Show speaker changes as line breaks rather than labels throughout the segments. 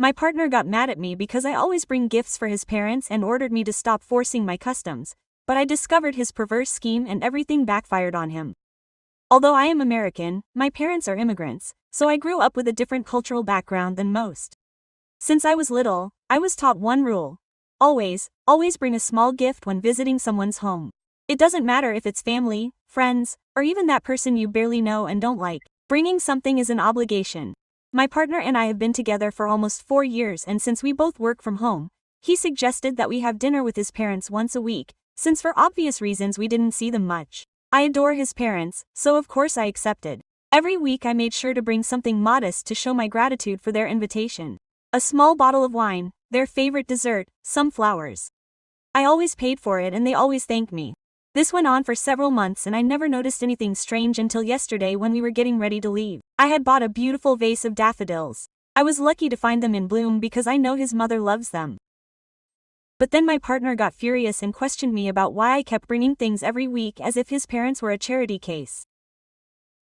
My partner got mad at me because I always bring gifts for his parents and ordered me to stop forcing my customs, but I discovered his perverse scheme and everything backfired on him. Although I am American, my parents are immigrants, so I grew up with a different cultural background than most. Since I was little, I was taught one rule. Always bring a small gift when visiting someone's home. It doesn't matter if it's family, friends, or even that person you barely know and don't like. Bringing something is an obligation. My partner and I have been together for almost 4 years, and since we both work from home, he suggested that we have dinner with his parents once a week, since for obvious reasons we didn't see them much. I adore his parents, so of course I accepted. Every week I made sure to bring something modest to show my gratitude for their invitation. A small bottle of wine, their favorite dessert, some flowers. I always paid for it and they always thanked me. This went on for several months and I never noticed anything strange until yesterday when we were getting ready to leave. I had bought a beautiful vase of daffodils. I was lucky to find them in bloom because I know his mother loves them. But then my partner got furious and questioned me about why I kept bringing things every week as if his parents were a charity case.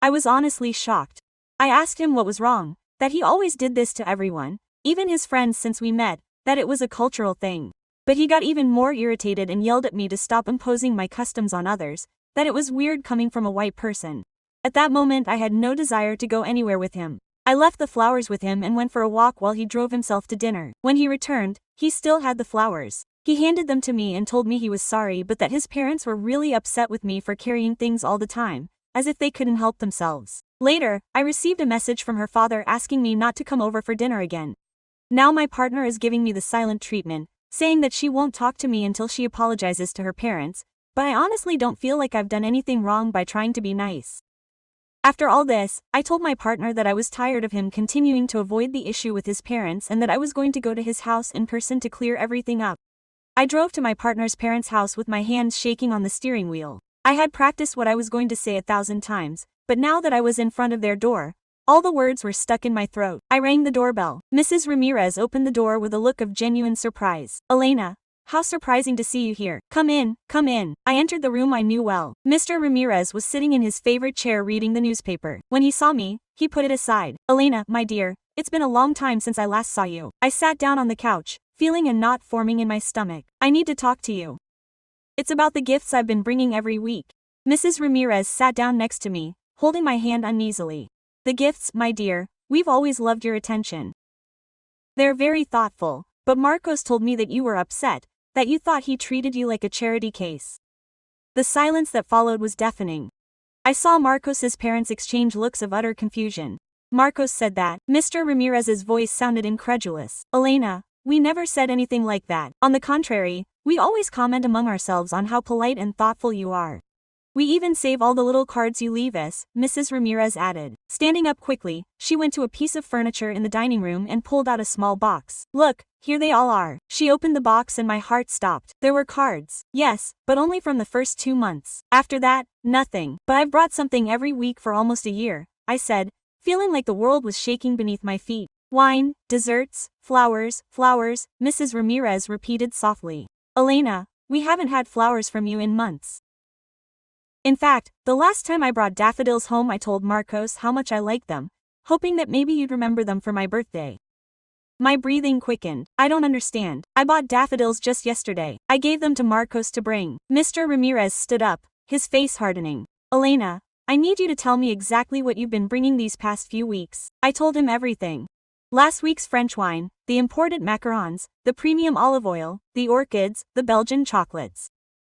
I was honestly shocked. I asked him what was wrong, that he always did this to everyone, even his friends since we met, that it was a cultural thing. But he got even more irritated and yelled at me to stop imposing my customs on others, that it was weird coming from a white person. At that moment I had no desire to go anywhere with him. I left the flowers with him and went for a walk while he drove himself to dinner. When he returned, he still had the flowers. He handed them to me and told me he was sorry but that his parents were really upset with me for carrying things all the time, as if they couldn't help themselves. Later, I received a message from her father asking me not to come over for dinner again. Now my partner is giving me the silent treatment, saying that she won't talk to me until she apologizes to her parents, but I honestly don't feel like I've done anything wrong by trying to be nice. After all this, I told my partner that I was tired of him continuing to avoid the issue with his parents and that I was going to go to his house in person to clear everything up. I drove to my partner's parents' house with my hands shaking on the steering wheel. I had practiced what I was going to say 1,000 times, but now that I was in front of their door, all the words were stuck in my throat. I rang the doorbell. Mrs. Ramirez opened the door with a look of genuine surprise. "Elena, how surprising to see you here. Come in, come in." I entered the room I knew well. Mr. Ramirez was sitting in his favorite chair reading the newspaper. When he saw me, he put it aside. "Elena, my dear, it's been a long time since I last saw you." I sat down on the couch, feeling a knot forming in my stomach. "I need to talk to you. It's about the gifts I've been bringing every week." Mrs. Ramirez sat down next to me, holding my hand uneasily. "The gifts, my dear, we've always loved your attention. They're very thoughtful, but Marcos told me that you were upset, that you thought he treated you like a charity case." The silence that followed was deafening. I saw Marcos's parents exchange looks of utter confusion. Marcos said that. Mr. Ramirez's voice sounded incredulous. "Elena, we never said anything like that. On the contrary, we always comment among ourselves on how polite and thoughtful you are. We even save all the little cards you leave us," Mrs. Ramirez added. Standing up quickly, she went to a piece of furniture in the dining room and pulled out a small box. "Look, here they all are." She opened the box and my heart stopped. There were cards. Yes, but only from the first 2 months. After that, nothing. "But I've brought something every week for almost a year," I said, feeling like the world was shaking beneath my feet. "Wine, desserts, flowers, flowers," Mrs. Ramirez repeated softly. "Elena, we haven't had flowers from you in months. In fact, the last time I brought daffodils home I told Marcos how much I liked them, hoping that maybe you'd remember them for my birthday." My breathing quickened. "I don't understand. I bought daffodils just yesterday. I gave them to Marcos to bring." Mr. Ramirez stood up, his face hardening. "Elena, I need you to tell me exactly what you've been bringing these past few weeks." I told him everything. Last week's French wine, the imported macarons, the premium olive oil, the orchids, the Belgian chocolates.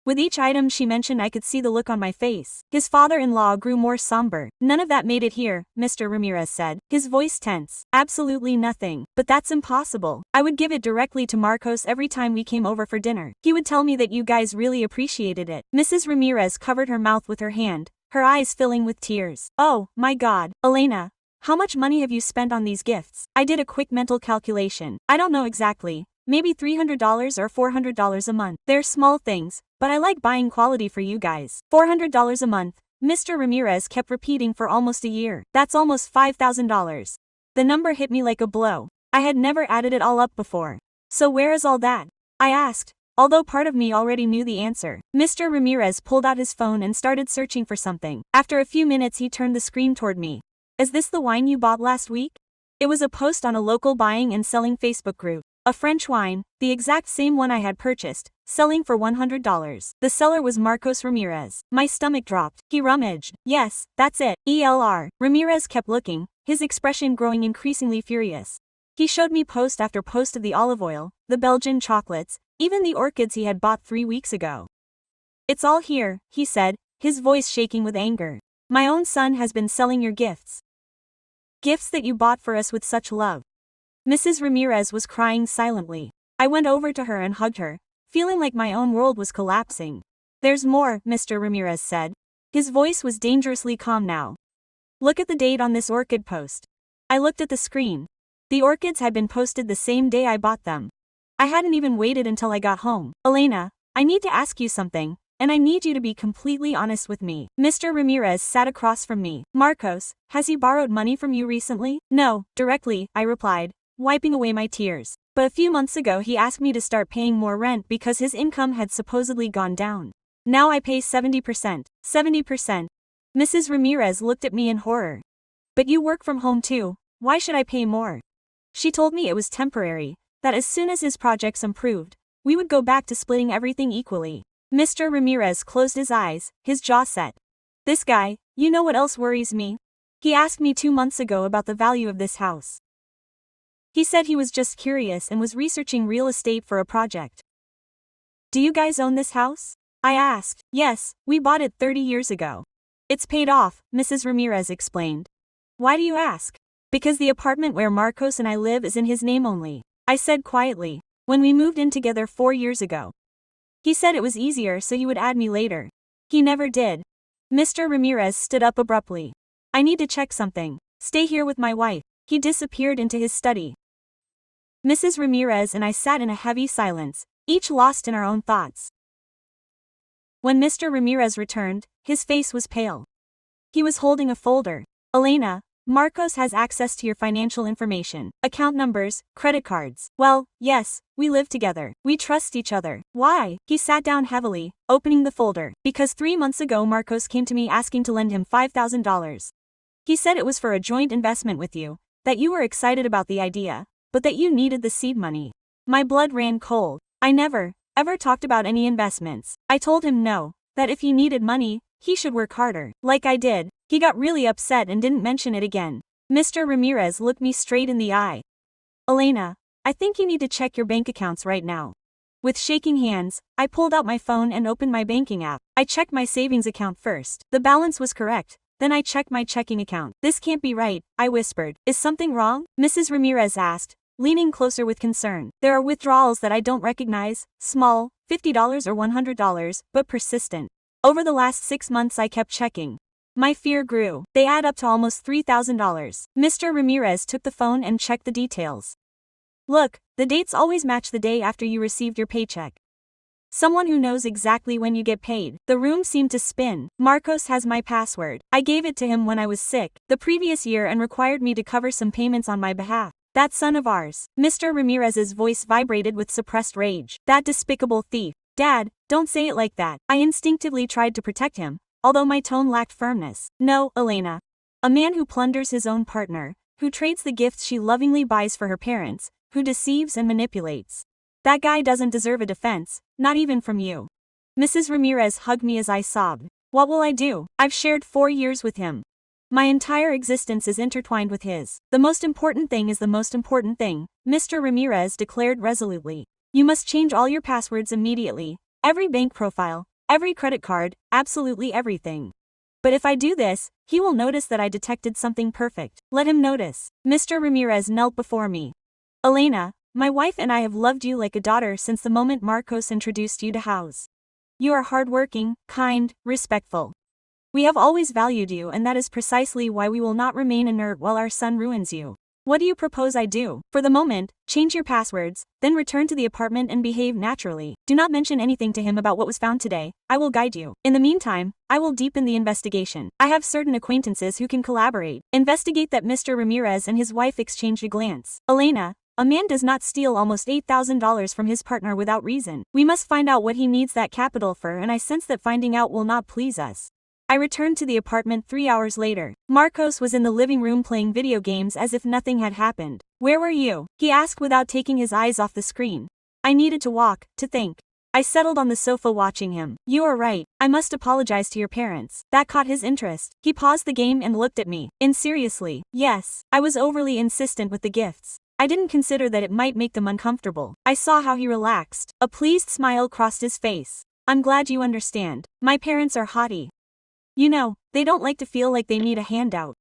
With each item she mentioned I could see the look on my face. His father-in-law grew more somber. "None of that made it here," Mr. Ramirez said, his voice tense. "Absolutely nothing. But that's impossible. I would give it directly to Marcos every time we came over for dinner. He would tell me that you guys really appreciated it." Mrs. Ramirez covered her mouth with her hand, her eyes filling with tears. "Oh, my God, Elena, how much money have you spent on these gifts?" I did a quick mental calculation. "I don't know exactly. Maybe $300 or $400 a month. They're small things, but I like buying quality for you guys." $400 a month, Mr. Ramirez kept repeating for almost a year. "That's almost $5,000. The number hit me like a blow. I had never added it all up before. "So where is all that?" I asked, although part of me already knew the answer. Mr. Ramirez pulled out his phone and started searching for something. After a few minutes he turned the screen toward me. "Is this the wine you bought last week?" It was a post on a local buying and selling Facebook group. A French wine, the exact same one I had purchased, selling for $100. The seller was Marcos Ramirez. My stomach dropped. He rummaged. Yes, that's it. ELR. Ramirez kept looking, his expression growing increasingly furious. He showed me post after post of the olive oil, the Belgian chocolates, even the orchids he had bought 3 weeks ago. It's all here, he said, his voice shaking with anger. My own son has been selling your gifts. Gifts that you bought for us with such love. Mrs. Ramirez was crying silently. I went over to her and hugged her, feeling like my own world was collapsing. There's more, Mr. Ramirez said. His voice was dangerously calm now. Look at the date on this orchid post. I looked at the screen. The orchids had been posted the same day I bought them. I hadn't even waited until I got home. Elena, I need to ask you something, and I need you to be completely honest with me. Mr. Ramirez sat across from me. Marcos, has he borrowed money from you recently? No, directly, I replied, wiping away my tears. But a few months ago he asked me to start paying more rent because his income had supposedly gone down. Now I pay 70%. 70%. Mrs. Ramirez looked at me in horror. But you work from home too, why should I pay more? She told me it was temporary, that as soon as his projects improved, we would go back to splitting everything equally. Mr. Ramirez closed his eyes, his jaw set. This guy, you know what else worries me? He asked me 2 months ago about the value of this house. He said he was just curious and was researching real estate for a project. Do you guys own this house? I asked. Yes, we bought it 30 years ago. It's paid off, Mrs. Ramirez explained. Why do you ask? Because the apartment where Marcos and I live is in his name only, I said quietly, when we moved in together 4 years ago. He said it was easier so he would add me later. He never did. Mr. Ramirez stood up abruptly. I need to check something. Stay here with my wife. He disappeared into his study. Mrs. Ramirez and I sat in a heavy silence, each lost in our own thoughts. When Mr. Ramirez returned, his face was pale. He was holding a folder. Elena, Marcos has access to your financial information, account numbers, credit cards. Well, yes, we live together. We trust each other. Why? He sat down heavily, opening the folder. Because 3 months ago Marcos came to me asking to lend him $5,000. He said it was for a joint investment with you, that you were excited about the idea, but that you needed the seed money. My blood ran cold. I never, ever talked about any investments. I told him no, that if he needed money, he should work harder. Like I did. He got really upset and didn't mention it again. Mr. Ramirez looked me straight in the eye. Elena, I think you need to check your bank accounts right now. With shaking hands, I pulled out my phone and opened my banking app. I checked my savings account first. The balance was correct. Then I checked my checking account. This can't be right, I whispered. Is something wrong? Mrs. Ramirez asked, leaning closer with concern. There are withdrawals that I don't recognize, small, $50 or $100, but persistent. Over the last 6 months I kept checking. My fear grew. They add up to almost $3,000. Mr. Ramirez took the phone and checked the details. Look, the dates always match the day after you received your paycheck. Someone who knows exactly when you get paid. The room seemed to spin. Marcos has my password. I gave it to him when I was sick the previous year and required me to cover some payments on my behalf. That son of ours. Mr. Ramirez's voice vibrated with suppressed rage. That despicable thief. Dad, don't say it like that. I instinctively tried to protect him, although my tone lacked firmness. No, Elena. A man who plunders his own partner, who trades the gifts she lovingly buys for her parents, who deceives and manipulates. That guy doesn't deserve a defense, not even from you. Mrs. Ramirez hugged me as I sobbed. What will I do? I've shared 4 years with him. My entire existence is intertwined with his. The most important thing is the most important thing, Mr. Ramirez declared resolutely. You must change all your passwords immediately, every bank profile, every credit card, absolutely everything. But if I do this, he will notice that I detected something perfect. Let him notice. Mr. Ramirez knelt before me. Elena, my wife and I have loved you like a daughter since the moment Marcos introduced you to house. You are hardworking, kind, respectful. We have always valued you, and that is precisely why we will not remain inert while our son ruins you. What do you propose I do? For the moment, change your passwords, then return to the apartment and behave naturally. Do not mention anything to him about what was found today. I will guide you. In the meantime, I will deepen the investigation. I have certain acquaintances who can collaborate. Investigate that Mr. Ramirez and his wife exchanged a glance. Elena, a man does not steal almost $8,000 from his partner without reason. We must find out what he needs that capital for, and I sense that finding out will not please us. I returned to the apartment 3 hours later. Marcos was in the living room playing video games as if nothing had happened. "Where were you?" he asked without taking his eyes off the screen. I needed to walk, to think. I settled on the sofa watching him. "You are right, I must apologize to your parents." That caught his interest. He paused the game and looked at me. Seriously, yes. I was overly insistent with the gifts. I didn't consider that it might make them uncomfortable. I saw how he relaxed. A pleased smile crossed his face. "I'm glad you understand. My parents are haughty. You know, they don't like to feel like they need a handout."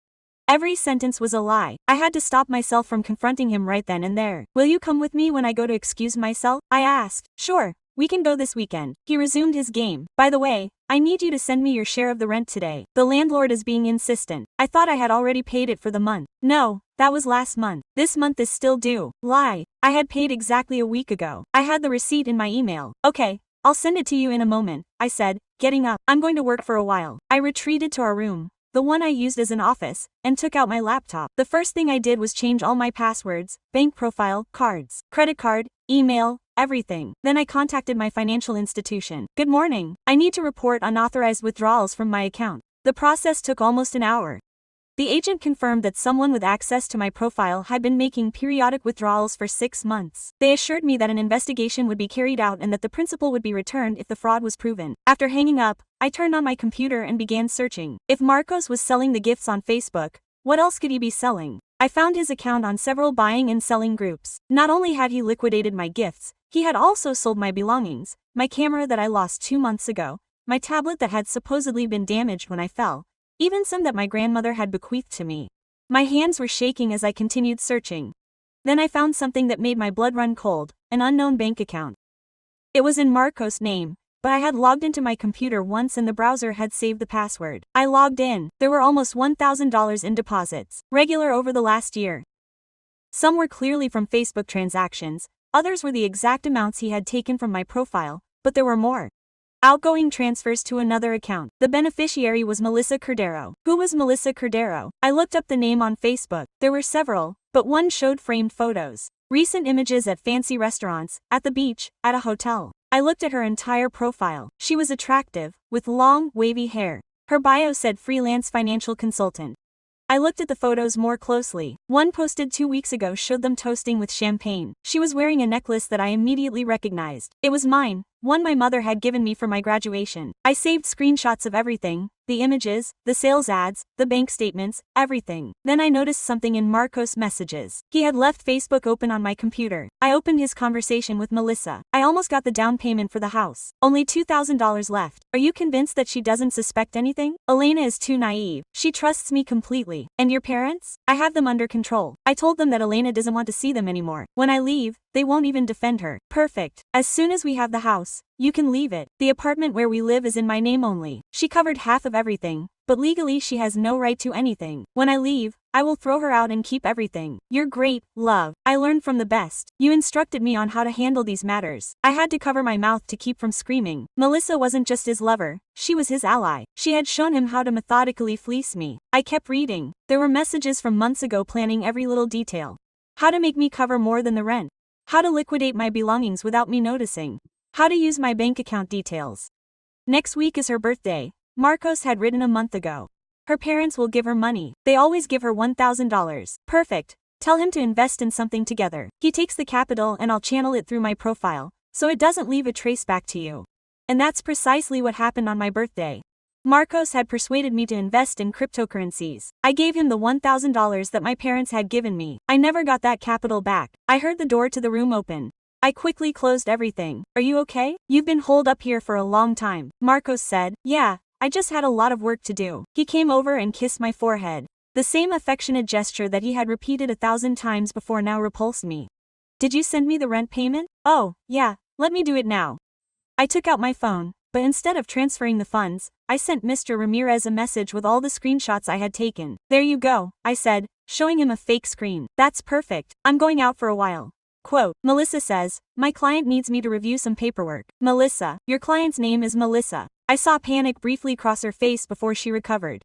Every sentence was a lie. I had to stop myself from confronting him right then and there. "Will you come with me when I go to excuse myself?" I asked. "Sure. We can go this weekend." He resumed his game. "By the way, I need you to send me your share of the rent today. The landlord is being insistent." I thought I had already paid it for the month. "No, that was last month. This month is still due." Lie. I had paid exactly a week ago. I had the receipt in my email. "Okay, I'll send it to you in a moment," I said, getting up. "I'm going to work for a while." I retreated to our room, the one I used as an office, and took out my laptop. The first thing I did was change all my passwords, bank profile, cards, credit card, email, everything. Then I contacted my financial institution. "Good morning. I need to report unauthorized withdrawals from my account." The process took almost an hour. The agent confirmed that someone with access to my profile had been making periodic withdrawals for 6 months. They assured me that an investigation would be carried out and that the principal would be returned if the fraud was proven. After hanging up, I turned on my computer and began searching. If Marcos was selling the gifts on Facebook, what else could he be selling? I found his account on several buying and selling groups. Not only had he liquidated my gifts, he had also sold my belongings, my camera that I lost 2 months ago, my tablet that had supposedly been damaged when I fell, even some that my grandmother had bequeathed to me. My hands were shaking as I continued searching. Then I found something that made my blood run cold, an unknown bank account. It was in Marcos' name, but I had logged into my computer once and the browser had saved the password. I logged in. There were almost $1,000 in deposits, regular over the last year. Some were clearly from Facebook transactions, others were the exact amounts he had taken from my profile, but there were more. Outgoing transfers to another account. The beneficiary was Melissa Cordero. Who was Melissa Cordero? I looked up the name on Facebook. There were several, but one showed framed photos. Recent images at fancy restaurants, at the beach, at a hotel. I looked at her entire profile. She was attractive, with long, wavy hair. Her bio said freelance financial consultant. I looked at the photos more closely. One posted 2 weeks ago showed them toasting with champagne. She was wearing a necklace that I immediately recognized. It was mine, one my mother had given me for my graduation. I saved screenshots of everything, the images, the sales ads, the bank statements, everything. Then I noticed something in Marcos' messages. He had left Facebook open on my computer. I opened his conversation with Melissa. "I almost got the down payment for the house. Only $2,000 left. Are you convinced that she doesn't suspect anything? Elena is too naive. She trusts me completely. And your parents? I have them under control. I told them that Elena doesn't want to see them anymore. When I leave, they won't even defend her. Perfect. As soon as we have the house, you can leave it. The apartment where we live is in my name only. She covered half of everything, but legally she has no right to anything. When I leave, I will throw her out and keep everything. You're great, love. I learned from the best. You instructed me on how to handle these matters." I had to cover my mouth to keep from screaming. Melissa wasn't just his lover, she was his ally. She had shown him how to methodically fleece me. I kept reading. There were messages from months ago planning every little detail. How to make me cover more than the rent. How to liquidate my belongings without me noticing. How to use my bank account details. Next week is her birthday, Marcos had written a month ago. Her parents will give her money. They always give her $1,000. Perfect. Tell him to invest in something together. He takes the capital and I'll channel it through my profile, so it doesn't leave a trace back to you. And that's precisely what happened on my birthday. Marcos had persuaded me to invest in cryptocurrencies. I gave him the $1,000 that my parents had given me. I never got that capital back. I heard the door to the room open. I quickly closed everything. "Are you okay? You've been holed up here for a long time," Marcos said. "Yeah, I just had a lot of work to do." He came over and kissed my forehead. The same affectionate gesture that he had repeated 1,000 times before now repulsed me. "Did you send me the rent payment?" "Oh, yeah, let me do it now." I took out my phone, but instead of transferring the funds, I sent Mr. Ramirez a message with all the screenshots I had taken. "There you go," I said, showing him a fake screen. "That's perfect. I'm going out for a while." Quote, Melissa says, "My client needs me to review some paperwork." Melissa, your client's name is Melissa. I saw panic briefly cross her face before she recovered.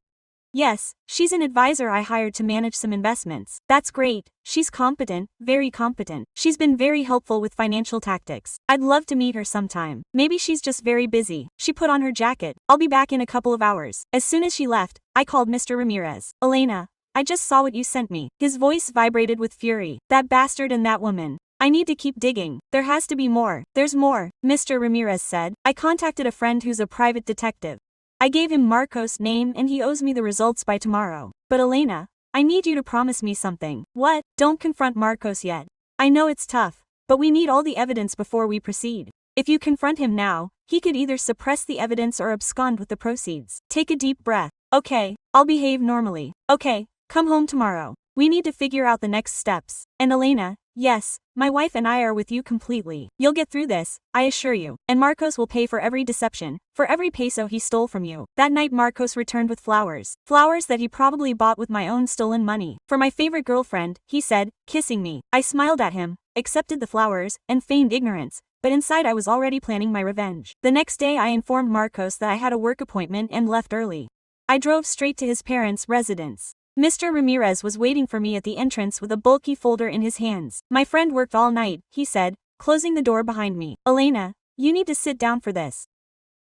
Yes, she's an advisor I hired to manage some investments. That's great. She's competent, very competent. She's been very helpful with financial tactics. I'd love to meet her sometime. Maybe she's just very busy. She put on her jacket. I'll be back in a couple of hours. As soon as she left, I called Mr. Ramirez. Elena, I just saw what you sent me. His voice vibrated with fury. That bastard and that woman. I need to keep digging. There has to be more. There's more, Mr. Ramirez said. I contacted a friend who's a private detective. I gave him Marcos' name and he owes me the results by tomorrow. But Elena, I need you to promise me something. What? Don't confront Marcos yet. I know it's tough, but we need all the evidence before we proceed. If you confront him now, he could either suppress the evidence or abscond with the proceeds. Take a deep breath. Okay, I'll behave normally. Okay, come home tomorrow. We need to figure out the next steps. And Elena, yes, my wife and I are with you completely. You'll get through this, I assure you. And Marcos will pay for every deception, for every peso he stole from you. That night Marcos returned with flowers. Flowers that he probably bought with my own stolen money. For my favorite girlfriend, he said, kissing me. I smiled at him, accepted the flowers, and feigned ignorance. But inside I was already planning my revenge. The next day I informed Marcos that I had a work appointment and left early. I drove straight to his parents' residence. Mr. Ramirez was waiting for me at the entrance with a bulky folder in his hands. My friend worked all night, he said, closing the door behind me. Elena, you need to sit down for this.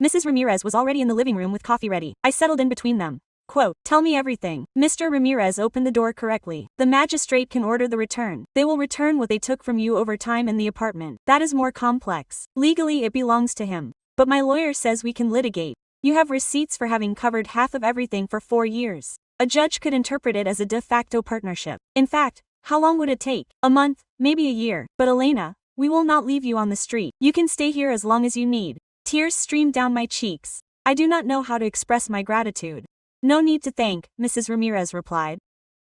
Mrs. Ramirez was already in the living room with coffee ready. I settled in between them. Quote, tell me everything. Mr. Ramirez opened the door correctly. The magistrate can order the return. They will return what they took from you over time in the apartment. That is more complex. Legally it belongs to him. But my lawyer says we can litigate. You have receipts for having covered half of everything for 4 years. A judge could interpret it as a de facto partnership. In fact, how long would it take? A month, maybe a year. But Elena, we will not leave you on the street. You can stay here as long as you need. Tears streamed down my cheeks. I do not know how to express my gratitude. No need to thank, Mrs. Ramirez replied.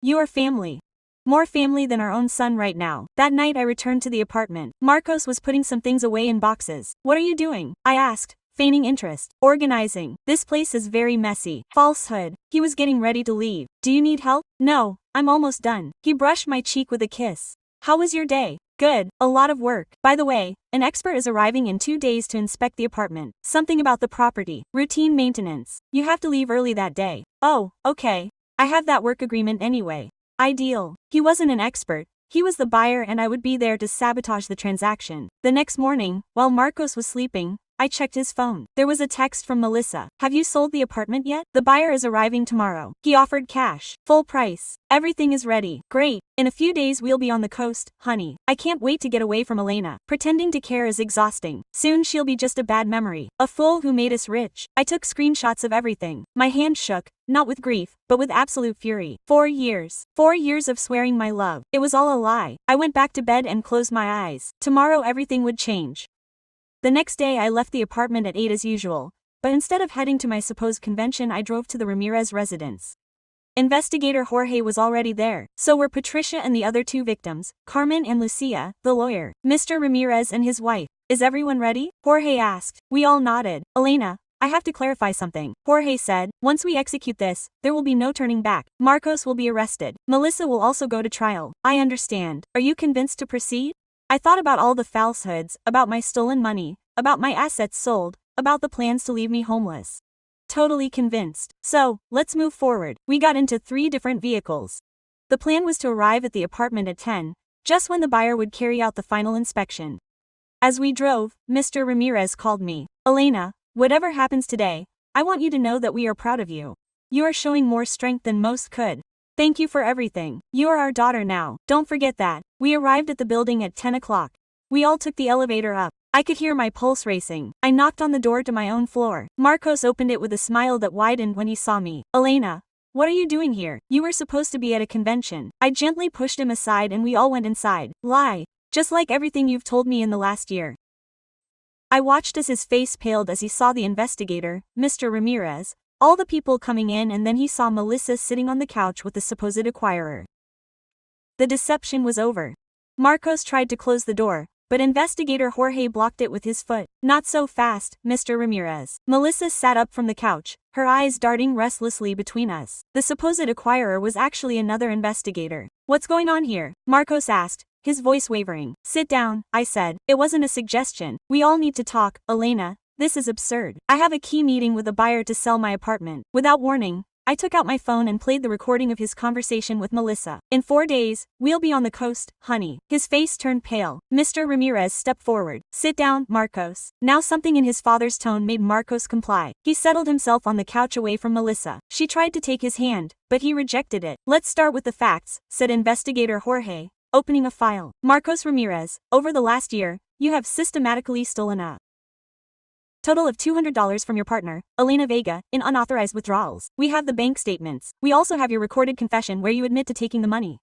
You are family. More family than our own son right now. That night I returned to the apartment. Marcos was putting some things away in boxes. What are you doing? I asked, feigning interest. Organizing. This place is very messy. Falsehood. He was getting ready to leave. Do you need help? No, I'm almost done. He brushed my cheek with a kiss. How was your day? Good. A lot of work. By the way, an expert is arriving in 2 days to inspect the apartment. Something about the property. Routine maintenance. You have to leave early that day. Oh, okay. I have that work agreement anyway. Ideal. He wasn't an expert. He was the buyer and I would be there to sabotage the transaction. The next morning, while Marcos was sleeping, I checked his phone. There was a text from Melissa. Have you sold the apartment yet? The buyer is arriving tomorrow. He offered cash. Full price. Everything is ready. Great. In a few days we'll be on the coast, honey. I can't wait to get away from Elena. Pretending to care is exhausting. Soon she'll be just a bad memory. A fool who made us rich. I took screenshots of everything. My hand shook, not with grief, but with absolute fury. 4 years. 4 years of swearing my love. It was all a lie. I went back to bed and closed my eyes. Tomorrow everything would change. The next day I left the apartment at 8 as usual, but instead of heading to my supposed convention I drove to the Ramirez residence. Investigator Jorge was already there, so were Patricia and the other 2 victims, Carmen and Lucia, the lawyer, Mr. Ramirez and his wife. Is everyone ready? Jorge asked. We all nodded. Elena, I have to clarify something, Jorge said. Once we execute this, there will be no turning back. Marcos will be arrested. Melissa will also go to trial. I understand. Are you convinced to proceed? I thought about all the falsehoods, about my stolen money, about my assets sold, about the plans to leave me homeless. Totally convinced. So, let's move forward. We got into 3 different vehicles. The plan was to arrive at the apartment at 10, just when the buyer would carry out the final inspection. As we drove, Mr. Ramirez called me. Elena, whatever happens today, I want you to know that we are proud of you. You are showing more strength than most could. Thank you for everything. You are our daughter now. Don't forget that. We arrived at the building at 10 o'clock. We all took the elevator up. I could hear my pulse racing. I knocked on the door to my own floor. Marcos opened it with a smile that widened when he saw me. Elena, what are you doing here? You were supposed to be at a convention. I gently pushed him aside and we all went inside. Lie. Just like everything you've told me in the last year. I watched as his face paled as he saw the investigator, Mr. Ramirez, all the people coming in, and then he saw Melissa sitting on the couch with the supposed acquirer. The deception was over. Marcos tried to close the door, but investigator Jorge blocked it with his foot. Not so fast, Mr. Ramirez. Melissa sat up from the couch, her eyes darting restlessly between us. The supposed acquirer was actually another investigator. What's going on here? Marcos asked, his voice wavering. Sit down, I said. It wasn't a suggestion. We all need to talk, Elena. This is absurd. I have a key meeting with a buyer to sell my apartment. Without warning, I took out my phone and played the recording of his conversation with Melissa. In 4 days, we'll be on the coast, honey. His face turned pale. Mr. Ramirez stepped forward. Sit down, Marcos. Now something in his father's tone made Marcos comply. He settled himself on the couch away from Melissa. She tried to take his hand, but he rejected it. Let's start with the facts, said investigator Jorge, opening a file. Marcos Ramirez, over the last year, you have systematically stolen a total of $200 from your partner, Elena Vega, in unauthorized withdrawals. We have the bank statements. We also have your recorded confession where you admit to taking the money.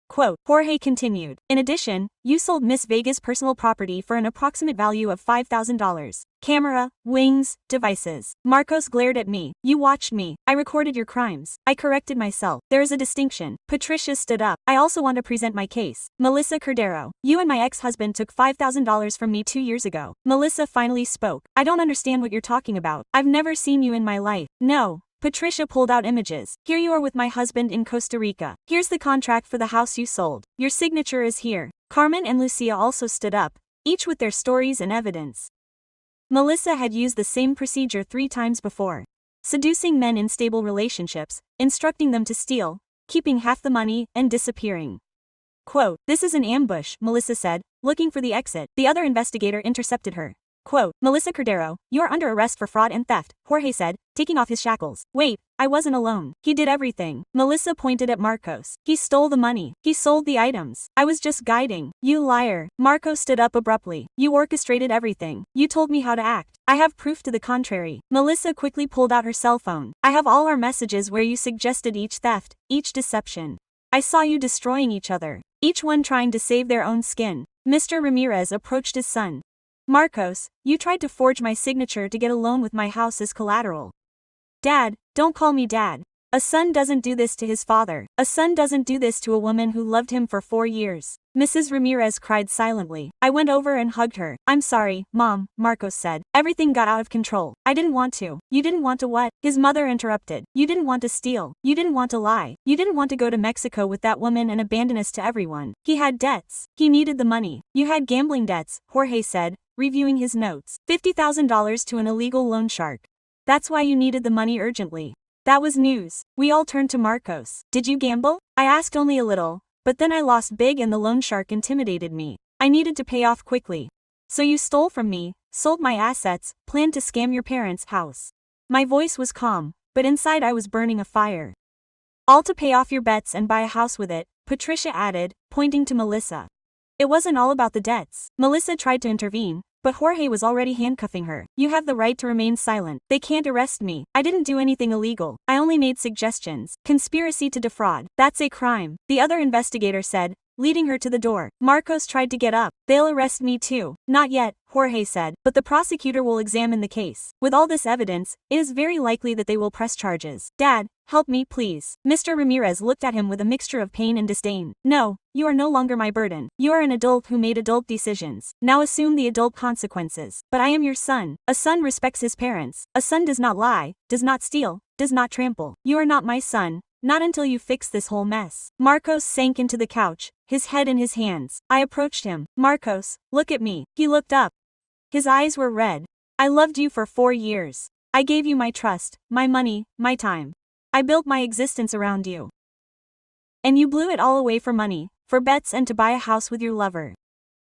Quote, Jorge continued. In addition, you sold Miss Vega's personal property for an approximate value of $5,000. Camera, wings, devices. Marcos glared at me. You watched me. I recorded your crimes. I corrected myself. There is a distinction. Patricia stood up. I also want to present my case. Melissa Cordero, you and my ex-husband took $5,000 from me 2 years ago. Melissa finally spoke. I don't understand what you're talking about. I've never seen you in my life. No. Patricia pulled out images. Here you are with my husband in Costa Rica. Here's the contract for the house you sold. Your signature is here. Carmen and Lucia also stood up, each with their stories and evidence. Melissa had used the same procedure 3 times before. Seducing men in stable relationships, instructing them to steal, keeping half the money, and disappearing. Quote, this is an ambush, Melissa said, looking for the exit. The other investigator intercepted her. Quote, Melissa Cordero, you are under arrest for fraud and theft, Jorge said, taking off his shackles. Wait, I wasn't alone. He did everything. Melissa pointed at Marcos. He stole the money. He sold the items. I was just guiding. You liar. Marcos stood up abruptly. You orchestrated everything. You told me how to act. I have proof to the contrary. Melissa quickly pulled out her cell phone. I have all our messages where you suggested each theft, each deception. I saw you destroying each other, each one trying to save their own skin. Mr. Ramirez approached his son. Marcos, you tried to forge my signature to get a loan with my house as collateral. Dad, don't call me dad. A son doesn't do this to his father. A son doesn't do this to a woman who loved him for 4 years. Mrs. Ramirez cried silently. I went over and hugged her. I'm sorry, Mom, Marcos said. Everything got out of control. I didn't want to. You didn't want to what? His mother interrupted. You didn't want to steal. You didn't want to lie. You didn't want to go to Mexico with that woman and abandon us to everyone. He had debts. He needed the money. You had gambling debts, Jorge said, reviewing his notes. $50,000 to an illegal loan shark. That's why you needed the money urgently. That was news. We all turned to Marcos. Did you gamble? I asked only a little, but then I lost big and the loan shark intimidated me. I needed to pay off quickly. So you stole from me, sold my assets, planned to scam your parents' house. My voice was calm, but inside I was burning a fire. All to pay off your bets and buy a house with it, Patricia added, pointing to Melissa. It wasn't all about the debts. Melissa tried to intervene, but Jorge was already handcuffing her. You have the right to remain silent. They can't arrest me. I didn't do anything illegal. I only made suggestions. Conspiracy to defraud. That's a crime, the other investigator said, leading her to the door. Marcos tried to get up. They'll arrest me too. Not yet, Jorge said, but the prosecutor will examine the case. With all this evidence, it is very likely that they will press charges. Dad, help me please. Mr. Ramirez looked at him with a mixture of pain and disdain. No, you are no longer my burden. You are an adult who made adult decisions. Now assume the adult consequences. But I am your son. A son respects his parents. A son does not lie, does not steal, does not trample. You are not my son. Not until you fix this whole mess. Marcos sank into the couch, his head in his hands. I approached him. Marcos, look at me. He looked up. His eyes were red. I loved you for 4 years. I gave you my trust, my money, my time. I built my existence around you. And you blew it all away for money, for bets and to buy a house with your lover.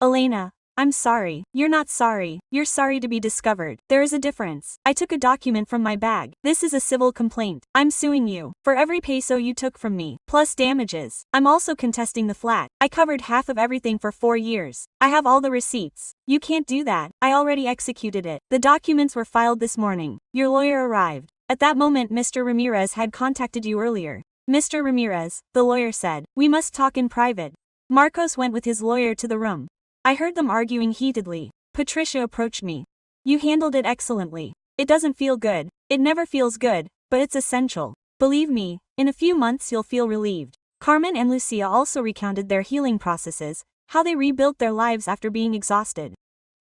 Elena, I'm sorry. You're not sorry. You're sorry to be discovered. There is a difference. I took a document from my bag. This is a civil complaint. I'm suing you for every peso you took from me, plus damages. I'm also contesting the flat. I covered half of everything for 4 years. I have all the receipts. You can't do that. I already executed it. The documents were filed this morning. Your lawyer arrived. At that moment Mr. Ramirez had contacted you earlier. Mr. Ramirez, the lawyer said, we must talk in private. Marcos went with his lawyer to the room. I heard them arguing heatedly. Patricia approached me. You handled it excellently. It doesn't feel good. It never feels good, but it's essential. Believe me, in a few months you'll feel relieved. Carmen and Lucia also recounted their healing processes, how they rebuilt their lives after being exhausted.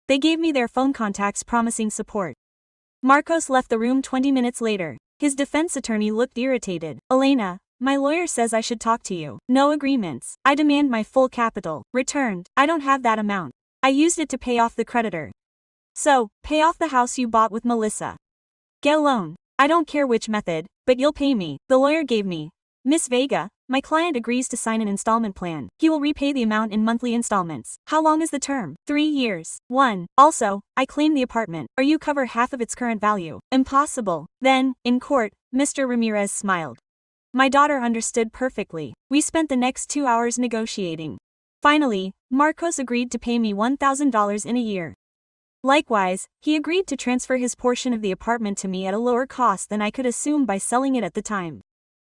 They gave me their phone contacts promising support. Marcos left the room 20 minutes later. His defense attorney looked irritated. Elena, my lawyer says I should talk to you. No agreements. I demand my full capital returned. I don't have that amount. I used it to pay off the creditor. So, pay off the house you bought with Melissa. Get a loan. I don't care which method, but you'll pay me. The lawyer gave me. Miss Vega, my client agrees to sign an installment plan. He will repay the amount in monthly installments. How long is the term? 3 years. 1. Also, I claim the apartment, or you cover half of its current value. Impossible. Then, in court, Mr. Ramirez smiled. My daughter understood perfectly. We spent the next 2 hours negotiating. Finally, Marcos agreed to pay me $1,000 in a year. Likewise, he agreed to transfer his portion of the apartment to me at a lower cost than I could assume by selling it at the time.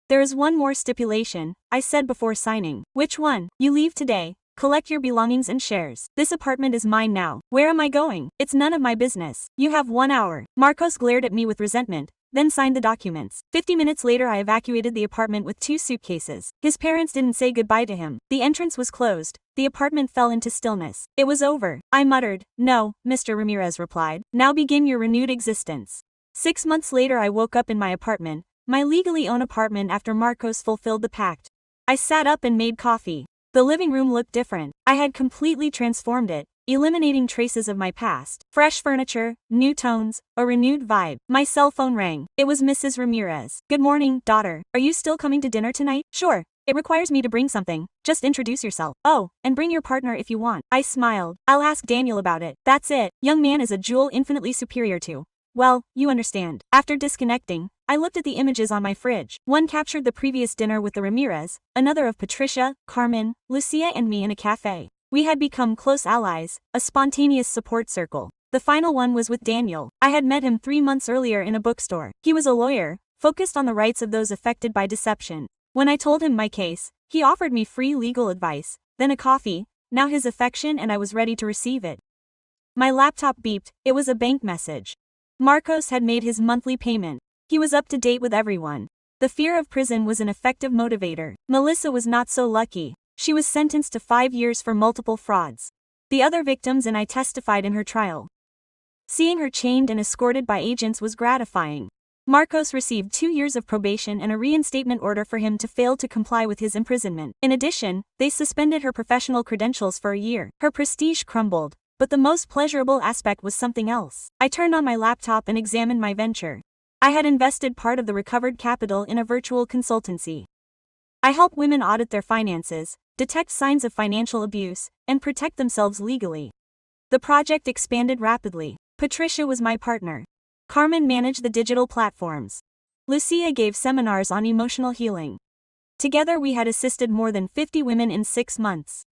There is one more stipulation, I said before signing. Which one? You leave today, collect your belongings and shares. This apartment is mine now. Where am I going? It's none of my business. You have 1 hour. Marcos glared at me with resentment, then signed the documents. 50 minutes later I evacuated the apartment with 2 suitcases. His parents didn't say goodbye to him. The entrance was closed. The apartment fell into stillness. It was over. I muttered. No, Mr. Ramirez replied. Now begin your renewed existence. 6 months later I woke up in my apartment, my legally owned apartment after Marcos fulfilled the pact. I sat up and made coffee. The living room looked different. I had completely transformed it, eliminating traces of my past. Fresh furniture, new tones, a renewed vibe. My cell phone rang. It was Mrs. Ramirez. Good morning, daughter. Are you still coming to dinner tonight? Sure. It requires me to bring something. Just introduce yourself. Oh, and bring your partner if you want. I smiled. I'll ask Daniel about it. That's it. Young man is a jewel infinitely superior to. Well, you understand. After disconnecting, I looked at the images on my fridge. One captured the previous dinner with the Ramirez, another of Patricia, Carmen, Lucia and me in a cafe. We had become close allies, a spontaneous support circle. The final one was with Daniel. I had met him 3 months earlier in a bookstore. He was a lawyer, focused on the rights of those affected by deception. When I told him my case, he offered me free legal advice, then a coffee, now his affection, and I was ready to receive it. My laptop beeped. It was a bank message. Marcos had made his monthly payment. He was up to date with everyone. The fear of prison was an effective motivator. Melissa was not so lucky. She was sentenced to 5 years for multiple frauds. The other victims and I testified in her trial. Seeing her chained and escorted by agents was gratifying. Marcos received 2 years of probation and a reinstatement order for him to fail to comply with his imprisonment. In addition, they suspended her professional credentials for a year. Her prestige crumbled, but the most pleasurable aspect was something else. I turned on my laptop and examined my venture. I had invested part of the recovered capital in a virtual consultancy. I help women audit their finances, detect signs of financial abuse, and protect themselves legally. The project expanded rapidly. Patricia was my partner. Carmen managed the digital platforms. Lucia gave seminars on emotional healing. Together we had assisted more than 50 women in 6 months.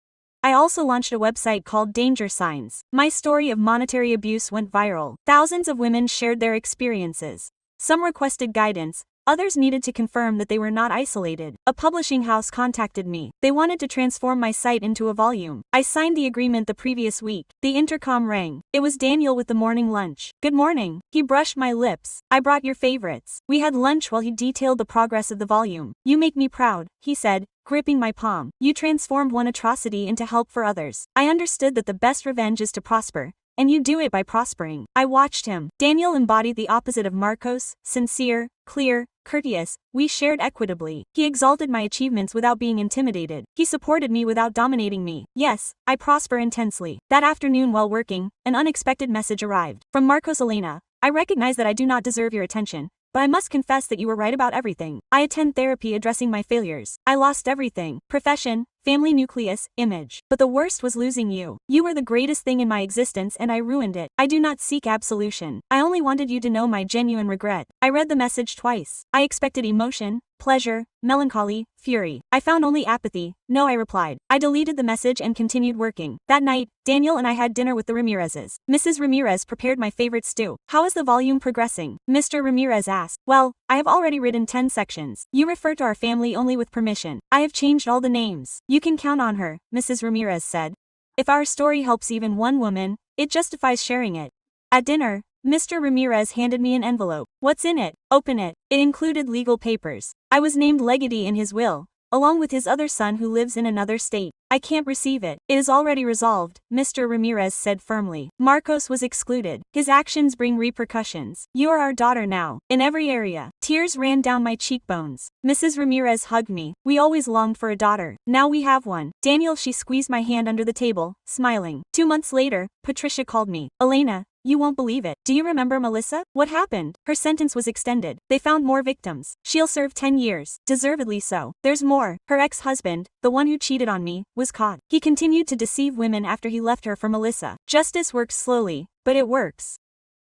I also launched a website called Danger Signs. My story of monetary abuse went viral. Thousands of women shared their experiences. Some requested guidance, others needed to confirm that they were not isolated. A publishing house contacted me. They wanted to transform my site into a volume. I signed the agreement the previous week. The intercom rang. It was Daniel with the morning lunch. Good morning. He brushed my lips. I brought your favorites. We had lunch while he detailed the progress of the volume. You make me proud, he said, gripping my palm. You transformed one atrocity into help for others. I understood that the best revenge is to prosper, and you do it by prospering. I watched him. Daniel embodied the opposite of Marcos, sincere, clear, courteous. We shared equitably. He exalted my achievements without being intimidated. He supported me without dominating me. Yes, I prosper intensely. That afternoon while working, an unexpected message arrived. From Marcos. Elena, I recognize that I do not deserve your attention, but I must confess that you were right about everything. I attend therapy addressing my failures. I lost everything: profession, family nucleus, image. But the worst was losing you. You were the greatest thing in my existence and I ruined it. I do not seek absolution. I only wanted you to know my genuine regret. I read the message twice. I expected emotion, pleasure, melancholy, fury. I found only apathy. No, I replied. I deleted the message and continued working. That night, Daniel and I had dinner with the Ramirezes. Mrs. Ramirez prepared my favorite stew. How is the volume progressing? Mr. Ramirez asked. Well, I have already written 10 sections. You refer to our family only with permission. I have changed all the names. You can count on her, Mrs. Ramirez said. If our story helps even one woman, it justifies sharing it. At dinner, Mr. Ramirez handed me an envelope. What's in it? Open it. It included legal papers. I was named legatee in his will, along with his other son who lives in another state. I can't receive it. It is already resolved, Mr. Ramirez said firmly. Marcos was excluded. His actions bring repercussions. You are our daughter now. In every area. Tears ran down my cheekbones. Mrs. Ramirez hugged me. We always longed for a daughter. Now we have one. Daniel, she squeezed my hand under the table, smiling. 2 months later, Patricia called me. Elena, You won't believe it. Do you remember Melissa? What happened? Her sentence was extended. They found more victims. She'll serve 10 years. Deservedly so. There's more. Her ex-husband, the one who cheated on me, was caught. He continued to deceive women after he left her for Melissa. Justice works slowly, but it works.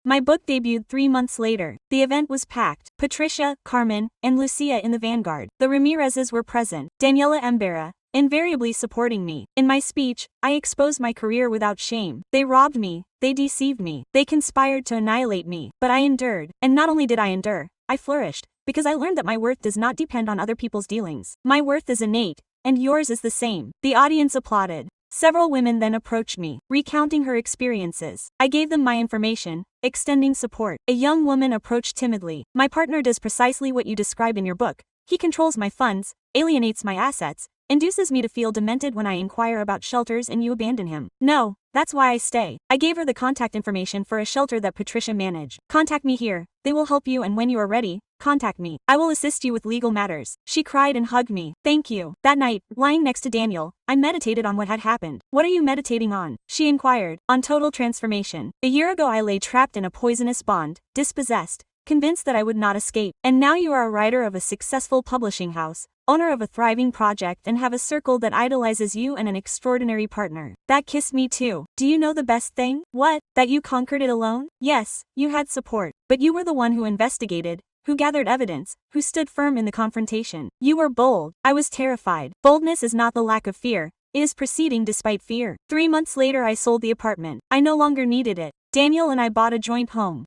My book debuted 3 months later. The event was packed. Patricia, Carmen, and Lucia in the vanguard. The Ramirezes were present. Daniela Embera, invariably supporting me. In my speech, I exposed my career without shame. They robbed me. They deceived me. They conspired to annihilate me. But I endured. And not only did I endure, I flourished. Because I learned that my worth does not depend on other people's dealings. My worth is innate, and yours is the same. The audience applauded. Several women then approached me, recounting her experiences. I gave them my information, extending support. A young woman approached timidly. My partner does precisely what you describe in your book. He controls my funds, alienates my assets, induces me to feel demented when I inquire about shelters and you abandon him. No, that's why I stay. I gave her the contact information for a shelter that Patricia managed. Contact me here. They will help you, and when you are ready, contact me. I will assist you with legal matters. She cried and hugged me. Thank you. That night, lying next to Daniel, I meditated on what had happened. What are you meditating on? She inquired. On total transformation. A year ago I lay trapped in a poisonous bond, dispossessed, convinced that I would not escape. And now you are a writer of a successful publishing house, owner of a thriving project, and have a circle that idolizes you and an extraordinary partner. That kissed me too. Do you know the best thing? What? That you conquered it alone? Yes, you had support. But you were the one who investigated, who gathered evidence, who stood firm in the confrontation. You were bold. I was terrified. Boldness is not the lack of fear. It is proceeding despite fear. 3 months later I sold the apartment. I no longer needed it. Daniel and I bought a joint home.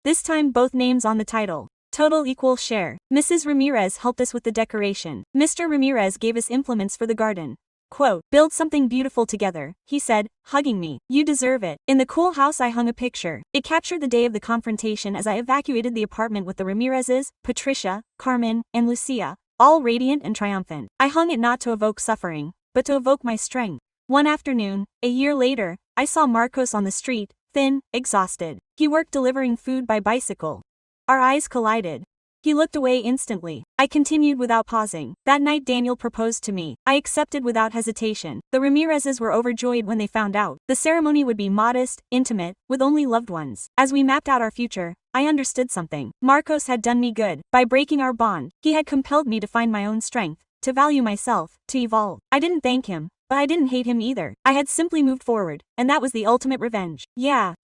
This time both names on the title. Total equal share. Mrs. Ramirez helped us with the decoration. Mr. Ramirez gave us implements for the garden. Quote, build something beautiful together, he said, hugging me. You deserve it. In the cool house I hung a picture. It captured the day of the confrontation as I evacuated the apartment with the Ramirezes, Patricia, Carmen, and Lucia, all radiant and triumphant. I hung it not to evoke suffering, but to evoke my strength. One afternoon, a year later, I saw Marcos on the street, thin, exhausted. He worked delivering food by bicycle. Our eyes collided. He looked away instantly. I continued without pausing. That night Daniel proposed to me. I accepted without hesitation. The Ramirezes were overjoyed when they found out. The ceremony would be modest, intimate, with only loved ones. As we mapped out our future, I understood something. Marcos had done me good. By breaking our bond, he had compelled me to find my own strength, to value myself, to evolve. I didn't thank him, but I didn't hate him either. I had simply moved forward, and that was the ultimate revenge. Yeah,